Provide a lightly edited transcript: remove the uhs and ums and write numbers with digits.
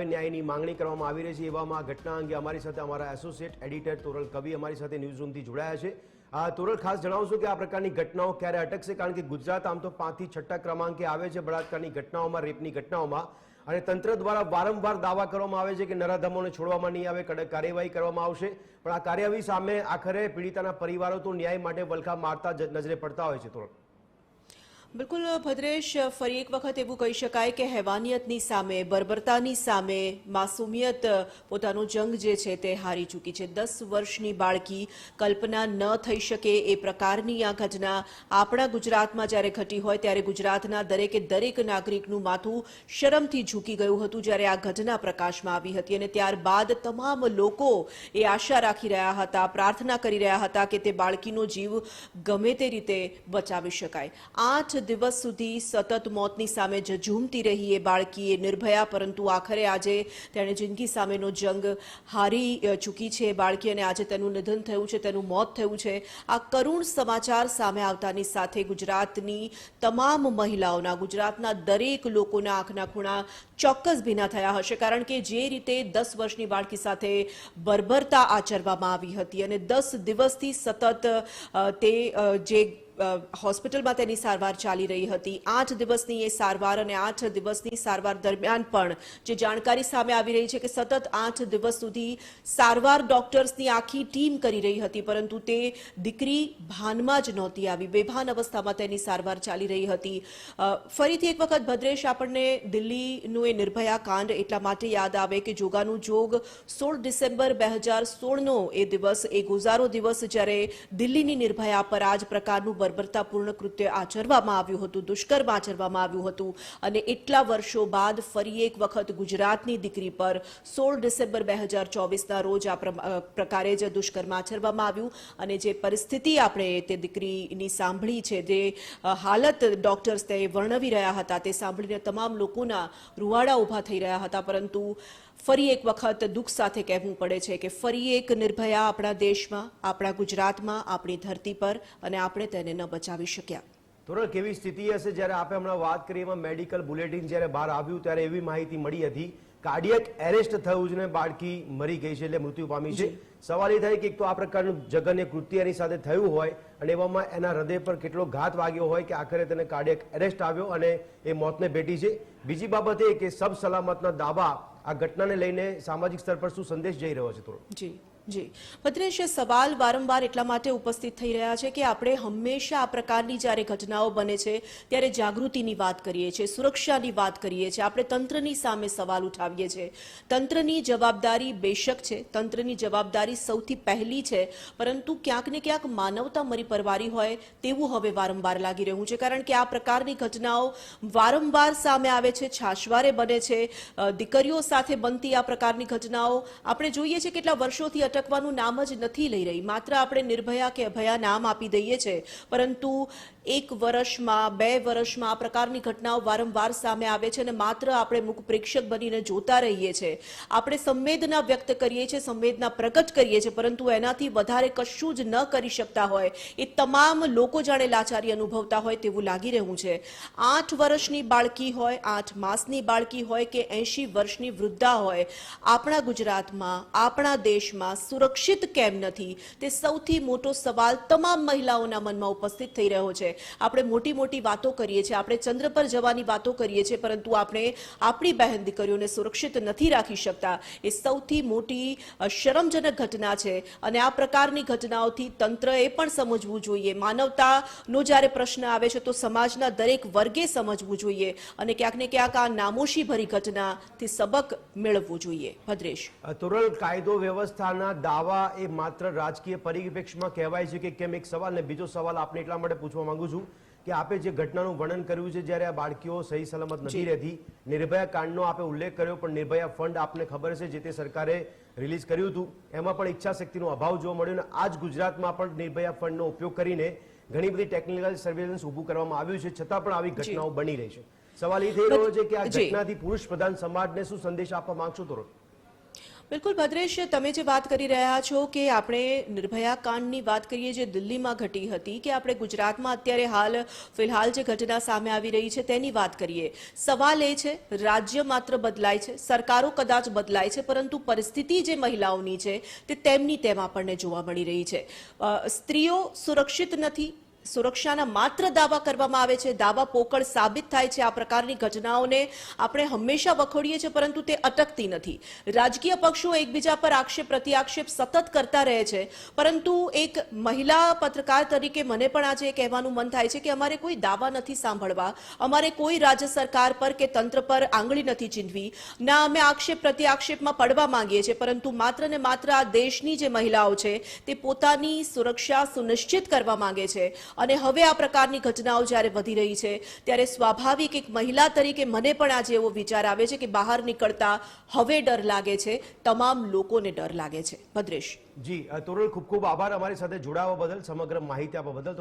ન્યાયની માંગણી કરવામાં આવી રહી છે। એવામાં ઘટના અંગે અમારી સાથે અમારા એસોસિએટ એડિટર તોરલ કવિ અમારી સાથે ન્યૂઝ રૂમથી જોડાયા છે। તોરલ, ખાસ જણાવશો કે આ પ્રકારની ઘટનાઓ ક્યારે અટકશે? કારણ કે ગુજરાત આમ તો 5 થી 6 ક્રમાંકે આવે છે બળાત્કારની ઘટનાઓમાં, રેપની ઘટનાઓમાં, અને તંત્ર દ્વારા વારંવાર દાવા કરવામાં આવે છે કે નરાધમોને છોડવામાં નહીં આવે, કડક કાર્યવાહી કરવામાં આવશે, પણ આ કાર્યવાહી સામે આખરે પીડિતાના પરિવારો તો ન્યાય માટે વલખા મારતા નજરે પડતા હોય છે। તોરલ, બિલકુલ ભદ્રેશ, ફરી એક વખત એવું કહી શકાય કે હેવાનિયતની સામે, બર્બરતાની સામે માસુમિયત પોતાનો જંગ જે છે તે હારી ચૂકી છે। 10 વર્ષની બાળકી, કલ્પના ન થઈ શકે એ પ્રકારની આ ઘટના આપણા ગુજરાતમાં જ્યારે ઘટી હોય ત્યારે ગુજરાતના દરેકે દરેક નાગરિકનું માથું શરમથી ઝૂકી ગયું હતું જ્યારે આ ઘટના પ્રકાશમાં આવી હતી, અને ત્યારબાદ તમામ લોકો એ આશા રાખી રહ્યા હતા, પ્રાર્થના કરી રહ્યા હતા કે તે બાળકીનો જીવ ગમે તે રીતે બચાવી શકાય। 8 દિવસ સુધી સતત મોતની સામે ઝઝૂમતી રહી એ બાળકી, એ નિર્ભયા, પરંતુ આખરે આજે તેણે જિંદગી સામેનો જંગ હારી ચૂકી છે એ બાળકી, અને આજે તેનું નિધન થયું છે, તેનું મોત થયું છે। આ કરુણ સમાચાર સામે આવતાની સાથે ગુજરાતની તમામ મહિલાઓના, ગુજરાતના દરેક લોકોના આંખના ખૂણા ચોક્કસ ભીના થયા હશે, કારણ કે જે રીતે 10 વર્ષની બાળકી સાથે બર્બરતા આચરવામાં આવી હતી અને 10 દિવસથી સતત તે જે હોસ્પિટલમાં તેની સારવાર ચાલી રહી હતી, 8 દિવસની એ સારવાર, અને 8 દિવસની સારવાર દરમિયાન પણ જે જાણકારી સામે આવી રહી છે કે સતત 8 દિવસ સુધી સારવાર ડોક્ટર્સની આખી ટીમ કરી રહી હતી, પરંતુ તે દીકરી ભાનમાં જ નહોતી આવી, બેભાન અવસ્થામાં તેની સારવાર ચાલી રહી હતી। ફરીથી એક વખત ભદ્રેશ, આપણને દિલ્હીનું એ નિર્ભયા કાંડ એટલા માટે યાદ આવે કે જોગાનું જોગ 16 ડિસેમ્બર 2016નો એ દિવસ, એ ગોઝારો દિવસ, જ્યારે દિલ્હીની નિર્ભયા પર આ જ પ્રકારનું બર્બરતાપૂર્ણ કૃત્ય આચરવામાં આવ્યું હતું, દુષ્કર્મ આચરવામાં આવ્યું હતું, અને એટલા વર્ષો બાદ ફરી એક વખત ગુજરાતની દીકરી પર 16 ડિસેમ્બર 2024ના રોજ આ પ્રકારે જ દુષ્કર્મ આચરવામાં આવ્યું, અને જે પરિસ્થિતિ આપણે તે દીકરીની સાંભળી છે, જે હાલત ડોક્ટર્સ તે વર્ણવી રહ્યા હતા, તે સાંભળીને તમામ લોકોના રૂવાડા ઊભા થઈ રહ્યા હતા। પરંતુ ફરી એક વખત દુઃખ સાથે કહેવું પડે છે કે ફરી એક નિર્ભયા આપણા દેશમાં, આપણા ગુજરાતમાં, આપણી ધરતી પર, અને આપણે તેને ન બચાવી શક્યા। તોરલ, કેવી સ્થિતિ હશે? જ્યારે આપણે હમણાં વાત કરી એમાં મેડિકલ બુલેટિન જ્યારે બહાર આવ્યું ત્યારે એવી માહિતી મળી હતી કાર્ડિયક એરેસ્ટ થયું છે ને બાળકી મરી ગઈ છે, એટલે મૃત્યુ પામી છે। સવાલ એ થાય કે એક તો આ પ્રકારનું જઘન્ય કૃત્ય એની સાથે થયું હોય, અને એવામાં એના હૃદય પર કેટલો ઘાત વાગ્યો હોય કે આખરે તેને કાર્ડિયક એરેસ્ટ આવ્યો અને એ મોતને ભેટી છે। બીજી બાબત એ કે સબ સલામતના દાવા આ ઘટનાને લઈને સામાજિક સ્તર પર શું સંદેશ જઈ રહ્યો છે? થોડો જી જી ભદ્રેશ, સવાલ વારંવાર એટલા માટે ઉપસ્થિત થઈ રહ્યા છે કે આપણે હંમેશા આ પ્રકારની જ્યારે ઘટનાઓ બને છે ત્યારે જાગૃતિની વાત કરીએ છીએ, સુરક્ષાની વાત કરીએ છીએ, આપણે તંત્રની સામે સવાલ ઉઠાવીએ છીએ। તંત્રની જવાબદારી બેશક છે, તંત્રની જવાબદારી સૌથી પહેલી છે, પરંતુ ક્યાંક ને ક્યાંક માનવતા મરી પરવારી હોય તેવું હવે વારંવાર લાગી રહ્યું છે, કારણ કે આ પ્રકારની ઘટનાઓ વારંવાર સામે આવે છે, છાશવારે બને છે। દીકરીઓ સાથે બનતી આ પ્રકારની ઘટનાઓ આપણે જોઈએ છીએ કેટલા વર્ષોથી અટકવાનું નામ જ નથી લઈ રહી। માત્ર આપણે નિર્ભયા કે અભયા નામ આપી દઈએ છીએ, પરંતુ 1 વર્ષમાં, 2 વર્ષમાં આ પ્રકારની ઘટનાઓ વારંવાર સામે આવે છે, અને માત્ર આપણે મુખ પ્રેક્ષક બનીને જોતા રહીએ છીએ, આપણે સંવેદના વ્યક્ત કરીએ છીએ, સંવેદના પ્રગટ કરીએ છીએ, પરંતુ એનાથી વધારે કશું જ ન કરી શકતા હોય એ તમામ લોકો જાણે લાચારી અનુભવતા હોય તેવું લાગી રહ્યું છે। 8 વર્ષની બાળકી હોય, 8 માસની બાળકી હોય કે 80 વર્ષની વૃદ્ધા હોય, આપણા ગુજરાતમાં, આપણા દેશમાં સુરક્ષિત કેમ નથી, તે સૌથી મોટો સવાલ તમામ મહિલાઓના મનમાં ઉપસ્થિત થઈ રહ્યો છે। આપણે મોટી મોટી વાતો કરીએ છીએ, આપણે ચંદ્ર પર જવાની વાતો કરીએ છીએ, પરંતુ આપણે આપણી બહેન દીકરીઓને સુરક્ષિત નથી રાખી શકતા। એ સૌથી મોટી શરમજનક ઘટના છે, અને આ પ્રકારની ઘટનાઓથી તંત્રએ પણ સમજવું જોઈએ। માનવતાનો જ્યારે પ્રશ્ન આવે છે તો સમાજના દરેક વર્ગે સમજવું જોઈએ, અને ક્યાંક ને ક્યાંક આ નામોશી ભરી ઘટનાથી સબક મેળવવું જોઈએ। ભદ્રેશ, તોરલ, કાયદો વ્યવસ્થાના દાવા એ માત્ર રાજકીય પરિપ્રેક્ષમાં કહેવાય છે કે કેમ? એક સવાલ, ને બીજો સવાલ આપને એટલા માટે પૂછવા માંગુ છું કે આપે જે ઘટનાનું વર્ણન કર્યું છે, જ્યારે આ બાળકીઓ સહી સલામત નથી રહેતી, નિર્ભયા કાંડનો આપે ઉલ્લેખ કર્યો, પણ નિર્ભયા ફંડ આપને ખબર છે જે તે સરકારે રિલીઝ કર્યું હતું, એમાં પણ ઈચ્છા શક્તિનો અભાવ જોવા મળ્યો, અને આજ ગુજરાતમાં પણ નિર્ભયા ફંડનો ઉપયોગ કરીને ઘણી બધી ટેકનિકલ સર્વેલન્સ ઊભું કરવામાં આવ્યું છે, છતાં પણ આવી ઘટનાઓ બની રહી છે। સવાલ એ થઈ રહ્યો છે કે આ ઘટનાથી પુરુષ પ્રધાન સમાજને શું સંદેશ આપવા માંગશો? તોરલ, બિલકુલ ભદ્રેશ, તમે જે વાત કરી રહ્યા છો કે આપણે નિર્ભયા કાંડની વાત કરીએ જે દિલ્હીમાં ઘટી હતી, કે આપણે ગુજરાતમાં અત્યારે ફિલહાલ જે ઘટના સામે આવી રહી છે તેની વાત કરીએ. સવાલ એ છે, રાજ્ય માત્ર બદલાય છે, સરકારો કદાચ બદલાય છે, પરંતુ પરિસ્થિતિ જે મહિલાઓની છે તે તેમની તેમ આપણને જોવા મળી રહી છે. સ્ત્રીઓ સુરક્ષિત નથી. સુરક્ષાના માત્ર દાવા કરવામાં આવે છે, દાવા પોકળ સાબિત થાય છે. આ પ્રકારની ઘટનાઓને આપણે હંમેશા વખોડીએ છીએ, પરંતુ તે અટકતી નથી. રાજકીય પક્ષો એકબીજા પર આક્ષેપ પ્રત્યાક્ષેપ સતત કરતા રહે છે, પરંતુ એક મહિલા પત્રકાર તરીકે મને પણ આજે એ કહેવાનું મન થાય છે કે અમારે કોઈ દાવા નથી સાંભળવા, અમારે કોઈ રાજ્ય સરકાર પર કે તંત્ર પર આંગળી નથી ચીંધવી, ના અમે આક્ષેપ પ્રત્યાક્ષેપમાં પડવા માંગીએ છીએ, પરંતુ માત્ર ને માત્ર આ દેશની જે મહિલાઓ છે તે પોતાની સુરક્ષા સુનિશ્ચિત કરવા માંગે છે. અને હવે આ પ્રકારની ઘટનાઓ જ્યારે વધી રહી છે ત્યારે સ્વાભાવિક એક મહિલા તરીકે મને પણ આજે એવો વિચાર આવે છે કે બહાર નીકળતા હવે ડર લાગે છે, તમામ લોકોને ડર લાગે છે. ભદ્રેશ. જી તોરલ, ખૂબ ખૂબ આભાર અમારી સાથે જોડાવા બદલ, સમગ્ર માહિતી આપવા બદલ.